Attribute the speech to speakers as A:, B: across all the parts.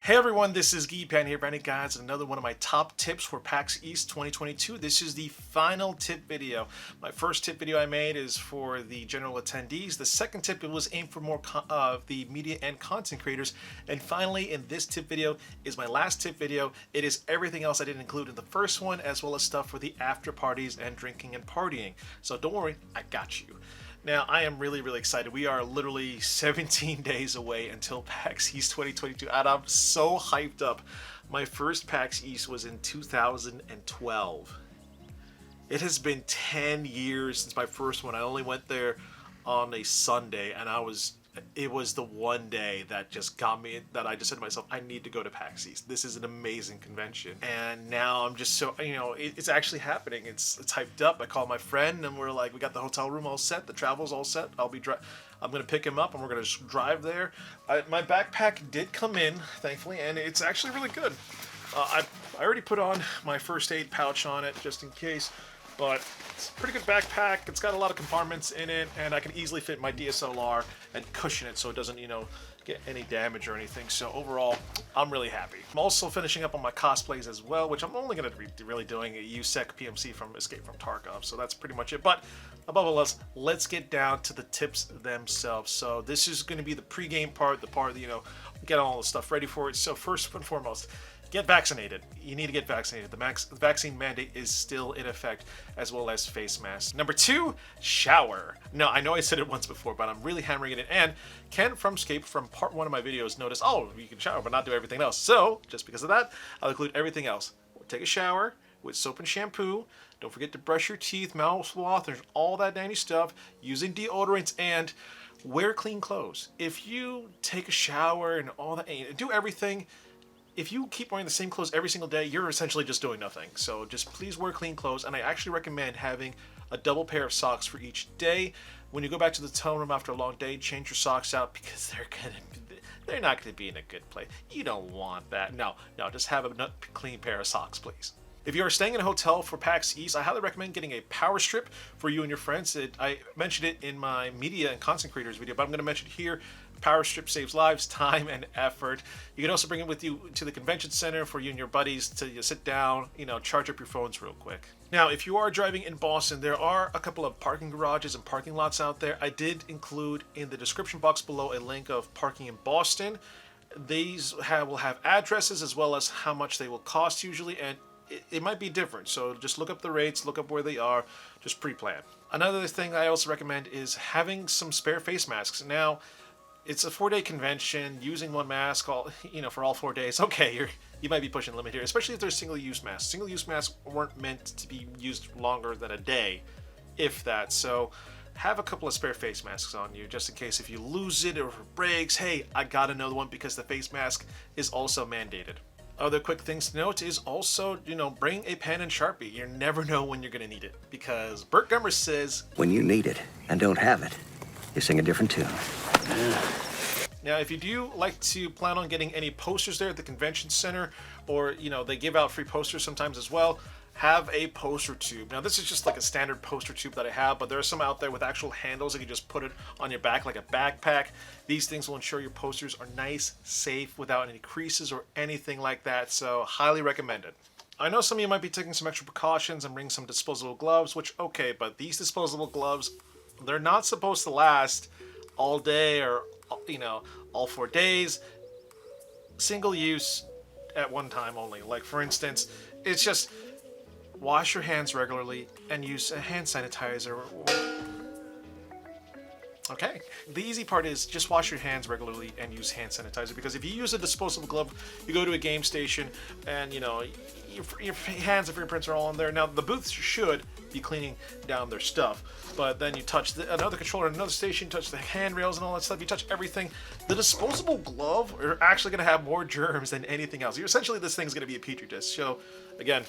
A: Hey everyone, this is Geeky Panda here, bringing guys another one of my top tips for PAX East 2022. This is the final tip video. My first tip video I made is for the general attendees. The second tip was aimed for more of the media and content creators. And finally, in this tip video is my last tip video. It is everything else I didn't include in the first one, as well as stuff for the after parties and drinking and partying. So don't worry, I got you. Now, I am really excited. We are literally 17 days away until PAX East 2022, and I'm so hyped up. My first PAX East was in 2012. It has been 10 years since my first one. I only went there on a Sunday, and it was the one day that just got me, that I just said to myself, I need to go to PAX East. This is an amazing convention. And now I'm just so, it's actually happening. It's hyped up. I called my friend and we're like, we got the hotel room all set. The travel's all set. I'm going to pick him up and we're going to drive there. My backpack did come in, thankfully, and it's actually really good. I already put on my first aid pouch on it just in case. But it's a pretty good backpack. It's got a lot of compartments in it, and I can easily fit my DSLR and cushion it so it doesn't, get any damage or anything. So overall, I'm really happy. I'm also finishing up on my cosplays as well, which I'm only going to be really doing a USEC PMC from Escape from Tarkov. So that's pretty much it. But above all else, let's get down to the tips themselves. So this is going to be the pre-game part, the part, get all the stuff ready for it. So first and foremost, get vaccinated. You need to get vaccinated. The vaccine mandate is still in effect, as well as face masks. Number 2, shower. Now, I know I said it once before, but I'm really hammering it in. And Ken from Escape from part 1 of my videos noticed, oh, you can shower but not do everything else. So, just because of that, I'll include everything else. Take a shower with soap and shampoo. Don't forget to brush your teeth, mouthwash, there's all that dandy stuff. Using deodorants and wear clean clothes. If you take a shower and all that, and do everything, if you keep wearing the same clothes every single day, you're essentially just doing nothing. So just please wear clean clothes, and I actually recommend having a double pair of socks for each day. When you go back to the hotel room after a long day, change your socks out because they're not going to be in a good place. You don't want that. No, just have a clean pair of socks, please. If you are staying in a hotel for PAX East, I highly recommend getting a power strip for you and your friends. I mentioned it in my media and content creators video, but I'm going to mention it here. Power strip saves lives, time, and effort. You can also bring it with you to the convention center for you and your buddies to sit down, charge up your phones real quick. Now, if you are driving in Boston, there are a couple of parking garages and parking lots out there. I did include in the description box below a link of parking in Boston. These will have addresses as well as how much they will cost usually, and it might be different, so just look up the rates, look up where they are, just pre-plan. Another thing I also recommend is having some spare face masks. Now, it's a 4-day convention, using one mask for all 4 days. Okay, you might be pushing the limit here, especially if there's single-use masks. Single-use masks weren't meant to be used longer than a day, if that. So have a couple of spare face masks on you, just in case if you lose it or it breaks. Hey, I got another one because the face mask is also mandated. Other quick things to note is also, bring a pen and Sharpie. You never know when you're going to need it. Because Burt Gummer says, when you need it and don't have it, you sing a different tune. Now, if you do like to plan on getting any posters there at the convention center, or, they give out free posters sometimes as well, have a poster tube. Now, this is just like a standard poster tube that I have, but there are some out there with actual handles that you just put it on your back like a backpack. These things will ensure your posters are nice, safe, without any creases or anything like that, so highly recommended. I know some of you might be taking some extra precautions and bring some disposable gloves, which, okay, but these disposable gloves, they're not supposed to last all day or, all 4 days. Single use at one time only. Like, for instance, it's just wash your hands regularly and use a hand sanitizer. Okay. The easy part is just wash your hands regularly and use hand sanitizer, because if you use a disposable glove, you go to a game station and, your hands and fingerprints are all in there. Now, the booths should be cleaning down their stuff, but then you touch another controller in another station, touch the handrails and all that stuff, you touch everything. The disposable glove are actually going to have more germs than anything else. Essentially, this thing's going to be a petri dish. So, again,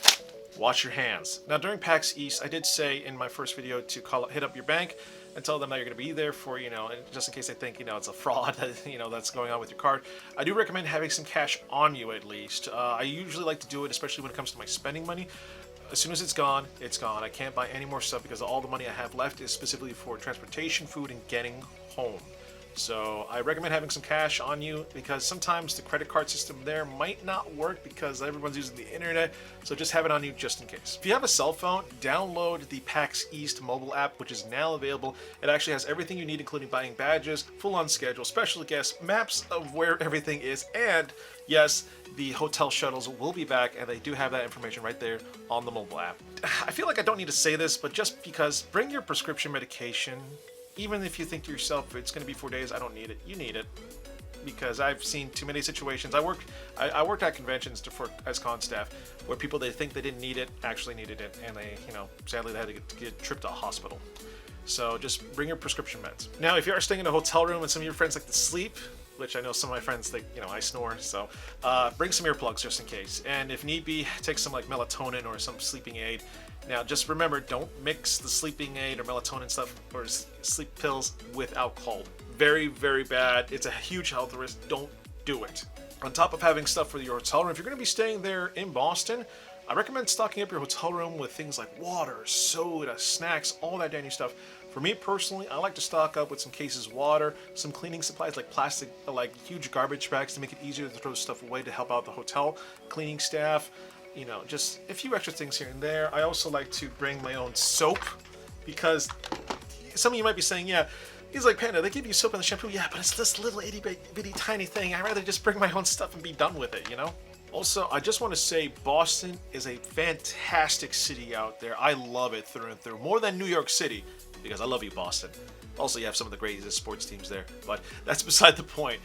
A: wash your hands. Now, during PAX East, I did say in my first video to hit up your bank and tell them that you're going to be there for, just in case they think, it's a fraud, that's going on with your card. I do recommend having some cash on you at least. I usually like to do it, especially when it comes to my spending money. As soon as it's gone, it's gone. I can't buy any more stuff because all the money I have left is specifically for transportation, food, and getting home. So I recommend having some cash on you because sometimes the credit card system there might not work because everyone's using the internet. So just have it on you just in case. If you have a cell phone, download the PAX East mobile app, which is now available. It actually has everything you need, including buying badges, full on schedule, special guests, maps of where everything is, and yes, the hotel shuttles will be back, and they do have that information right there on the mobile app. I feel like I don't need to say this, but just because, bring your prescription medication. Even if you think to yourself it's going to be 4 days, I don't need it. You need it, because I've seen too many situations. I worked at conventions as con staff where people they think they didn't need it actually needed it, and they, sadly they had to get tripped to a hospital. So just bring your prescription meds. Now, if you are staying in a hotel room and some of your friends like to sleep, which I know some of my friends think, I snore, so bring some earplugs just in case. And if need be, take some like melatonin or some sleeping aid. Now, just remember, don't mix the sleeping aid or melatonin stuff or sleep pills with alcohol. Very, very bad. It's a huge health risk. Don't do it. On top of having stuff for your hotel room, if you're going to be staying there in Boston, I recommend stocking up your hotel room with things like water, soda, snacks, all that dandy stuff. For me personally, I like to stock up with some cases of water, some cleaning supplies like plastic, like huge garbage bags to make it easier to throw stuff away to help out the hotel cleaning staff. Just a few extra things here and there. I also like to bring my own soap because some of you might be saying, yeah, he's like, Panda, they give you soap and the shampoo. Yeah, but it's this little itty bitty tiny thing. I'd rather just bring my own stuff and be done with it, Also, I just want to say Boston is a fantastic city out there. I love it through and through. More than New York City, because I love you, Boston. Also, you have some of the greatest sports teams there, but that's beside the point.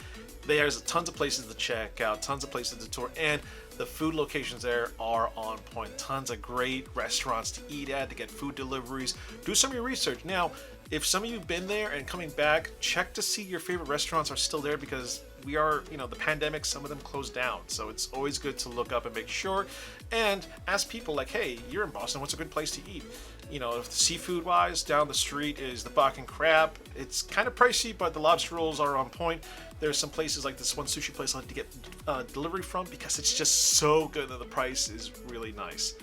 A: There's tons of places to check out, tons of places to tour, and the food locations there are on point. Tons of great restaurants to eat at, to get food deliveries. Do some of your research. Now, if some of you have been there and coming back, check to see your favorite restaurants are still there because we are, the pandemic, some of them closed down. So it's always good to look up and make sure and ask people like, hey, you're in Boston, what's a good place to eat? Seafood wise, down the street is the Bakken Crab. It's kind of pricey, but the lobster rolls are on point. There's some places like this one sushi place I like to get delivery from because it's just so good that the price is really nice.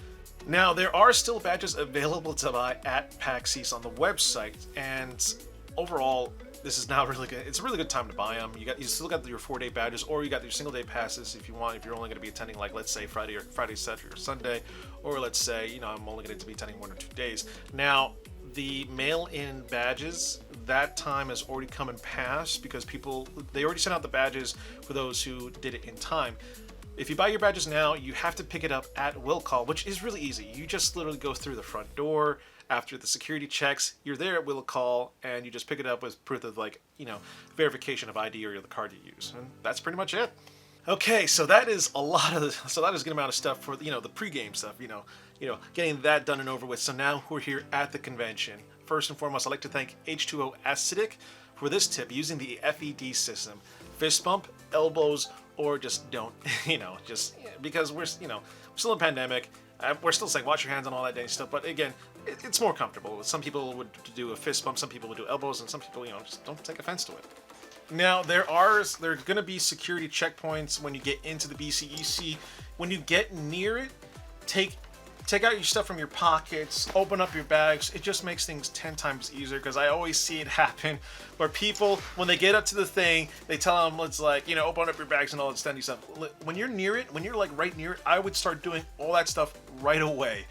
A: Now, there are still badges available to buy at PAX East on the website, and overall, this is now really good. It's a really good time to buy them. You still got your 4-day badges, or you got your single day passes if you want. If you're only going to be attending, like let's say Friday, Saturday, or Sunday, or let's say I'm only going to be attending 1 or 2 days. Now, the mail-in badges, that time has already come and passed because they already sent out the badges for those who did it in time. If you buy your badges now, you have to pick it up at will call, which is really easy. You just literally go through the front door. After the security checks, you're there at will call, and you just pick it up with proof of verification of ID or the card you use, and that's pretty much it. Okay, so that is that is a good amount of stuff for the pregame stuff. Getting that done and over with. So now we're here at the convention. First and foremost, I'd like to thank H2O Acidic for this tip using the FED system. Fist bump, elbows, or just don't. Just because we're still in a pandemic. We're still saying wash your hands and all that dandy stuff, but again, it's more comfortable. Some people would do a fist bump, some people would do elbows, and some people, just don't take offense to it. Now, there are going to be security checkpoints when you get into the BCEC. When you get near it, take out your stuff from your pockets, open up your bags. It just makes things 10 times easier because I always see it happen where people, when they get up to the thing, they tell them, it's like, open up your bags and all that standy stuff. When you're near it, when you're like right near it, I would start doing all that stuff right away.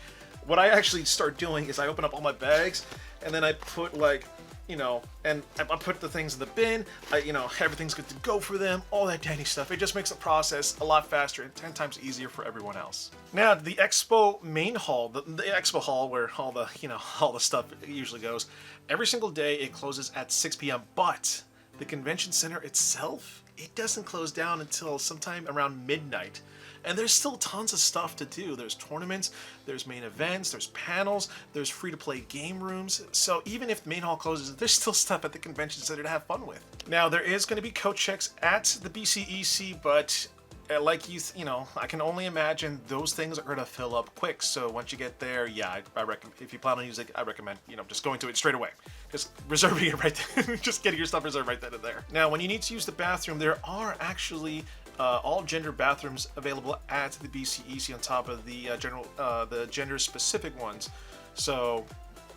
A: What I actually start doing is I open up all my bags and then I put and I put the things in the bin. Everything's good to go for them, all that dandy stuff. It just makes the process a lot faster and 10 times easier for everyone else. Now, the Expo main hall, the Expo hall where all the stuff usually goes, every single day it closes at 6 p.m., but the convention center itself, it doesn't close down until sometime around midnight. And there's still tons of stuff to do. There's tournaments, there's main events, there's panels, there's free-to-play game rooms. So even if the main hall closes, there's still stuff at the convention center to have fun with. Now, there is going to be coach checks at the BCEC, but I can only imagine those things are going to fill up quick. So once you get there, yeah, I recommend, if you plan on using it, I recommend, just going to it straight away. Just reserving it right there. Just getting your stuff reserved right then and there. Now, when you need to use the bathroom, there are actually all gender bathrooms available at the BCEC on top of the gender specific ones. So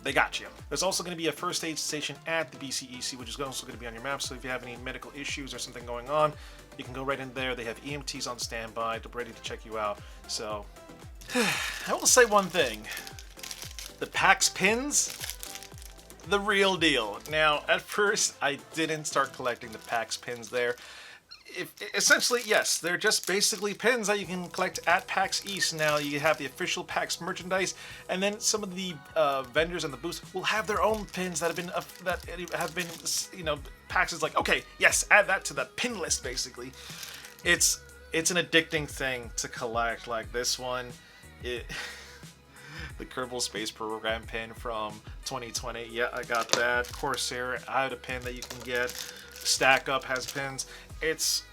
A: they got you. There's also going to be a first aid station at the BCEC, which is also going to be on your map. So if you have any medical issues or something going on, you can go right in there. They have EMTs on standby, ready to check you out. So I will say one thing: the PAX pins, the real deal. Now, at first, I didn't start collecting the PAX pins there. Essentially, yes, they're just basically pins that you can collect at PAX East. Now, you have the official PAX merchandise, and then some of the vendors and the booths will have their own pins that have been, you know, PAX is like, okay, yes, add that to the pin list. Basically, it's an addicting thing to collect. Like this one, the Kerbal Space Program pin from 2020. Yeah, I got that. Corsair, I had a pin that you can get. Stack Up has pins. It's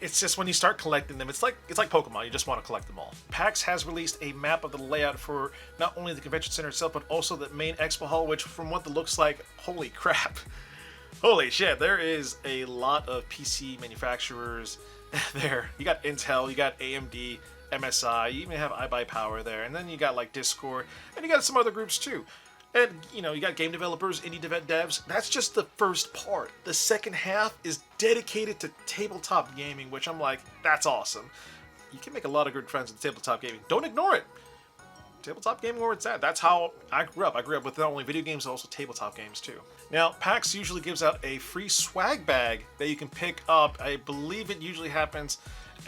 A: just when you start collecting them, it's like Pokemon. You just want to collect them all. PAX has released a map of the layout for not only the convention center itself, but also the main expo hall. Which, from what it looks like, holy crap, holy shit, there is a lot of PC manufacturers there. You got Intel, you got AMD, MSI, you even have iBuyPower there, and then you got like Discord, and you got some other groups too. And, you know, you got game developers, indie devs. That's just the first part. The second half is dedicated to tabletop gaming, which I'm like, that's awesome. You can make a lot of good friends with tabletop gaming. Don't ignore it. Tabletop gaming where it's at. That's how I grew up. I grew up with not only video games, but also tabletop games too. Now, PAX usually gives out a free swag bag that you can pick up. I believe it usually happens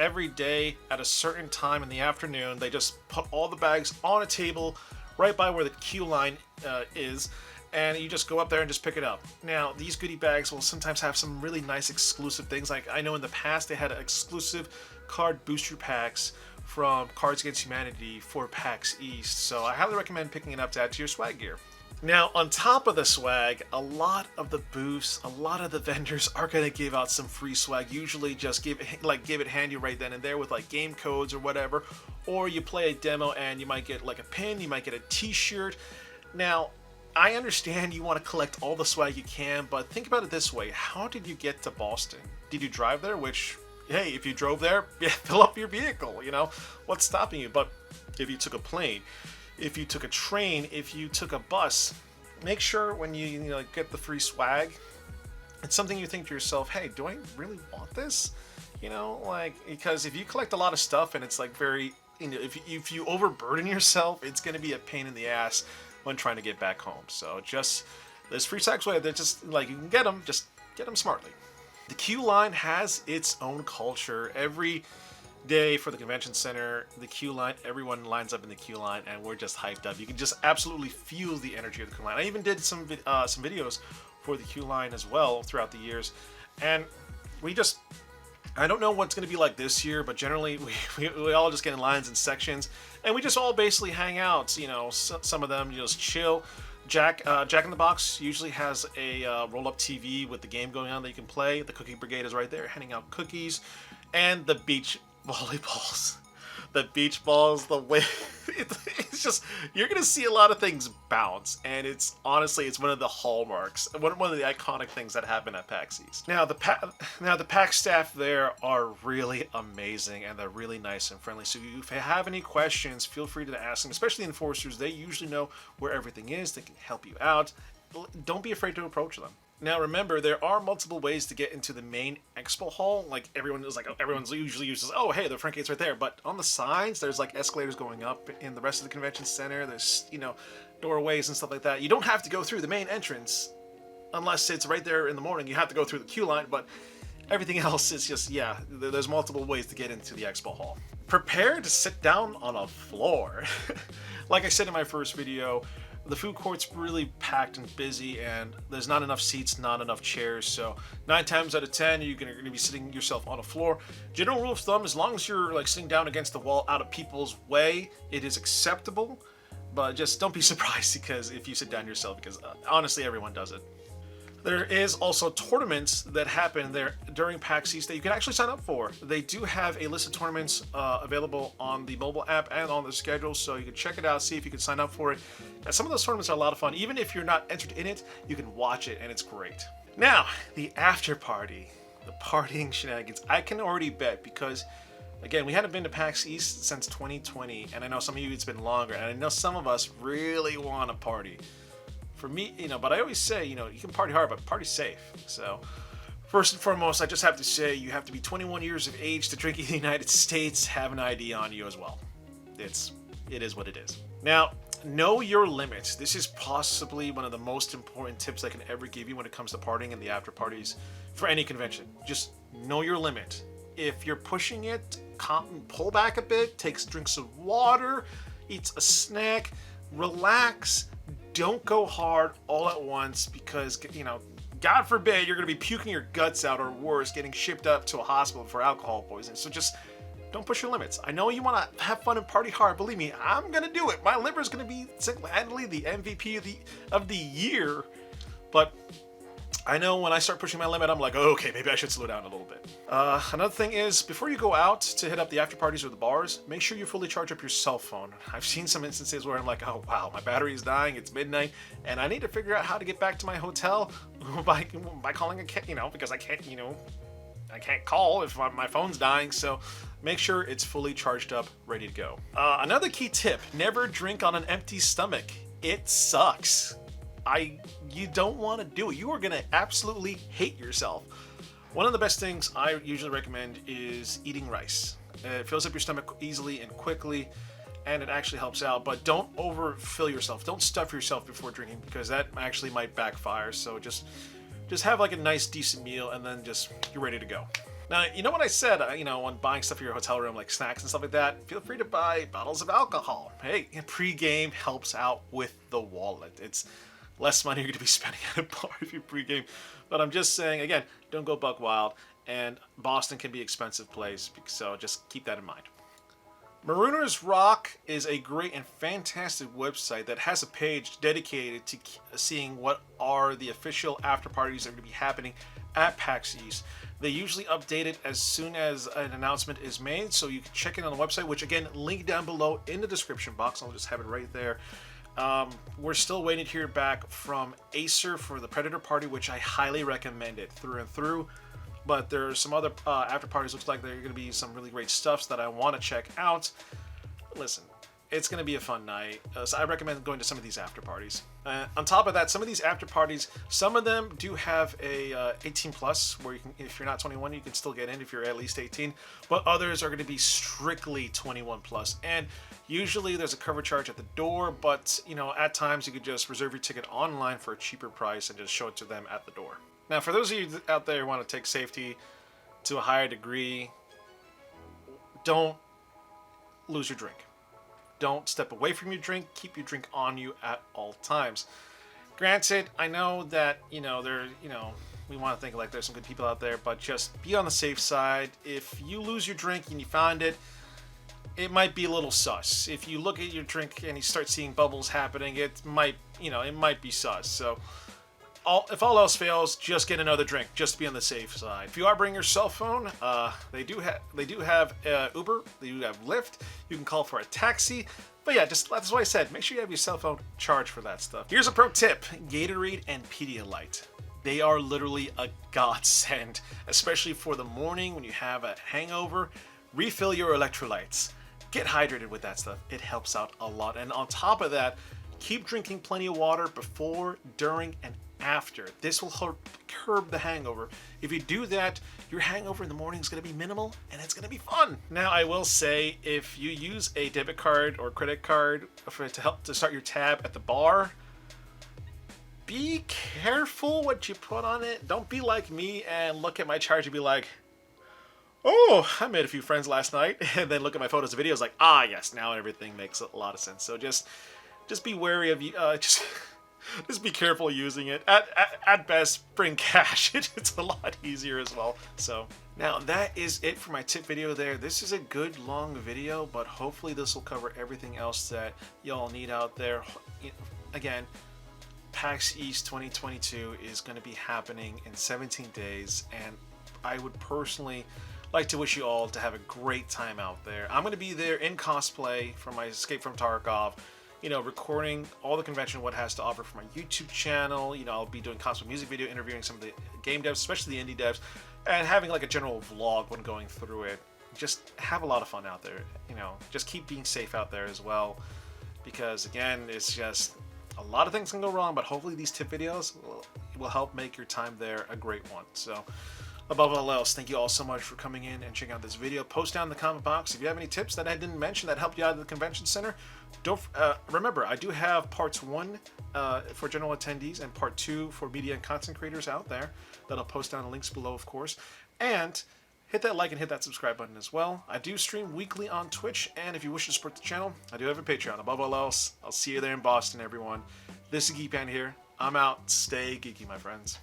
A: every day at a certain time in the afternoon. They just put all the bags on a table right by where the queue line is, and you just go up there and just pick it up. Now, these goodie bags will sometimes have some really nice exclusive things. Like, I know in the past they had exclusive card booster packs from Cards Against Humanity for PAX East, so I highly recommend picking it up to add to your swag gear. Now, on top of the swag, a lot of the booths, a lot of the vendors are going to give out some free swag. Usually just give it handy right then and there with like game codes or whatever. Or you play a demo and you might get like a pin, you might get a t-shirt. Now, I understand you want to collect all the swag you can, but think about it this way. How did you get to Boston? Did you drive there? Which, hey, if you drove there, yeah, fill up your vehicle, you know? What's stopping you? But if you took a plane, if you took a train, if you took a bus, make sure when you get the free swag, it's something you think to yourself, hey, do I really want this? You know, like, because if you collect a lot of stuff and it's like very, you know, if you overburden yourself, it's going to be a pain in the ass when trying to get back home. So just, there's free swag, they're just like, you can get them, just get them smartly. The queue line has its own culture. Every day for the convention center, the queue line, everyone lines up in the queue line, and we're just hyped up. You can just absolutely feel the energy of the queue line. I even did some videos for the queue line as well throughout the years, and I don't know what's going to be like this year, but generally we all just get in lines and sections, and we just all basically hang out. You know, some of them just chill. Jack in the Box usually has a roll-up TV with the game going on that you can play. The Cookie Brigade is right there handing out cookies, and the beach volleyballs, the beach balls, the way it's just, you're gonna see a lot of things bounce, and it's honestly, it's one of the hallmarks, one of the iconic things that happen at PAX East. Now the PAX staff there are really amazing, and they're really nice and friendly. So if you have any questions, feel free to ask them, especially the enforcers. They usually know where everything is. They can help you out. Don't be afraid to approach them. Now remember, there are multiple ways to get into the main expo hall. Like everyone's usually uses, oh hey, the front gate's right there. But on the sides, there's like escalators going up in the rest of the convention center. There's, you know, doorways and stuff like that. You don't have to go through the main entrance unless it's right there in the morning. You have to go through the queue line, but everything else is just, yeah, there's multiple ways to get into the expo hall. Prepare to sit down on a floor. Like I said in my first video, the food court's really packed and busy, and there's not enough seats, not enough chairs, so 9 times out of 10 you're gonna be sitting yourself on a floor. General rule of thumb, as long as you're like sitting down against the wall out of people's way, it is acceptable, but just don't be surprised because if you sit down yourself, because honestly everyone does it. There is also tournaments that happen there during PAX East that you can actually sign up for. They do have a list of tournaments available on the mobile app and on the schedule, so you can check it out, see if you can sign up for it. And some of those tournaments are a lot of fun. Even if you're not entered in it, you can watch it, and it's great. Now, the after party, the partying shenanigans. I can already bet because, again, we hadn't been to PAX East since 2020, and I know some of you it's been longer, and I know some of us really want to party. for me, but I always say, you can party hard, but party safe. So first and foremost, I just have to say you have to be 21 years of age to drink in the United States, have an ID on you as well. It is what it is. Now, know your limits. This is possibly one of the most important tips I can ever give you when it comes to partying and the after parties for any convention. Just know your limit. If you're pushing it, pull back a bit, drink some water, eat a snack, relax. Don't go hard all at once because, God forbid you're going to be puking your guts out or worse, getting shipped up to a hospital for alcohol poisoning. So just don't push your limits. I know you want to have fun and party hard. Believe me, I'm going to do it. My liver is going to be single-handedly the MVP of the year. But I know when I start pushing my limit, I'm like, oh, okay, maybe I should slow down a little bit. Another thing is, before you go out to hit up the after parties or the bars, make sure you fully charge up your cell phone. I've sseen some instances where I'm like, oh wow, my battery is dying, it's midnight, and I need to figure out how to get back to my hotel by calling because I can't call if my phone's dying. So make sure it's fully charged up, ready to go. Another key tip, never drink on an empty stomach. It sucks. You don't want to do it. You are going to absolutely hate yourself. One of the best things I usually recommend is eating rice. It fills up your stomach easily and quickly, and it actually helps out. But don't overfill yourself. Don't stuff yourself before drinking because that actually might backfire. So just have like a nice, decent meal, and then you're ready to go. Now, you know what I said, when buying stuff for your hotel room, like snacks and stuff like that, feel free to buy bottles of alcohol. Hey, pre-game helps out with the wallet. It's less money you're going to be spending at a bar if you pre-game. But I'm just saying, again, don't go buck wild. And Boston can be an expensive place, so just keep that in mind. Marooners Rock is a great and fantastic website that has a page dedicated to seeing what are the official after parties that are going to be happening at PAX East. They usually update it as soon as an announcement is made, so you can check it on the website, which again, link down below in the description box. I'll just have it right there. We're still waiting to hear back from Acer for the Predator Party, which I highly recommend it through and through. But there are some other after parties. Looks like there are going to be some really great stuff that I want to check out. Listen, it's going to be a fun night, so I recommend going to some of these after parties. On top of that, some of these after parties, some of them do have a 18 plus, where you can, if you're not 21, you can still get in if you're at least 18. But others are going to be strictly 21 plus, and usually there's a cover charge at the door. But at times you could just reserve your ticket online for a cheaper price and just show it to them at the door. Now, for those of you out there who want to take safety to a higher degree, don't lose your drink. Don't step away from your drink. Keep your drink on you at all times. Granted, I know that, we want to think like there's some good people out there, but just be on the safe side. If you lose your drink and you find it, it might be a little sus. If you look at your drink and you start seeing bubbles happening, it might be sus. So if all else fails, just get another drink, just to be on the safe side. If you are bringing your cell phone, they do have Uber, they do have Lyft. You can call for a taxi. But yeah, that's what I said. Make sure you have your cell phone charged for that stuff. Here's a pro tip: Gatorade and Pedialyte. They are literally a godsend, especially for the morning when you have a hangover. Refill your electrolytes. Get hydrated with that stuff. It helps out a lot. And on top of that, keep drinking plenty of water before, during, and after. This will curb the hangover. If you do that, your hangover in the morning is going to be minimal and it's going to be fun. Now, I will say, if you use a debit card or credit card to help to start your tab at the bar, be careful what you put on it. Don't be like me and look at my charge and be like, oh, I made a few friends last night, and then look at my photos and videos like, yes, now everything makes a lot of sense. So just be wary of you. Just be careful using it. At best, bring cash. It's a lot easier as well. So now that is it for my tip video there. This is a good long video, but hopefully this will cover everything else that y'all need out there. Again, PAX East 2022 is going to be happening in 17 days, and I would personally like to wish you all to have a great time out there. I'm going to be there in cosplay for my Escape from Tarkov. Recording all the convention, what it has to offer for my YouTube channel. I'll be doing cosplay music video, interviewing some of the game devs, especially the indie devs, and having like a general vlog when going through it. Just have a lot of fun out there. Just keep being safe out there as well, because again, it's just A lot of things can go wrong, but hopefully these tip videos will help make your time there a great one. So above all else, thank you all so much for coming in and checking out this video. Post down in the comment box if you have any tips that I didn't mention that helped you out at the convention center. Don't remember, I do have parts 1 for general attendees and part 2 for media and content creators out there that I'll post down the links below, of course. And hit that like and hit that subscribe button as well. I do stream weekly on Twitch, and if you wish to support the channel, I do have a Patreon. Above all else, I'll see you there in Boston, everyone. This is Geeky Panda here. I'm out. Stay geeky, my friends.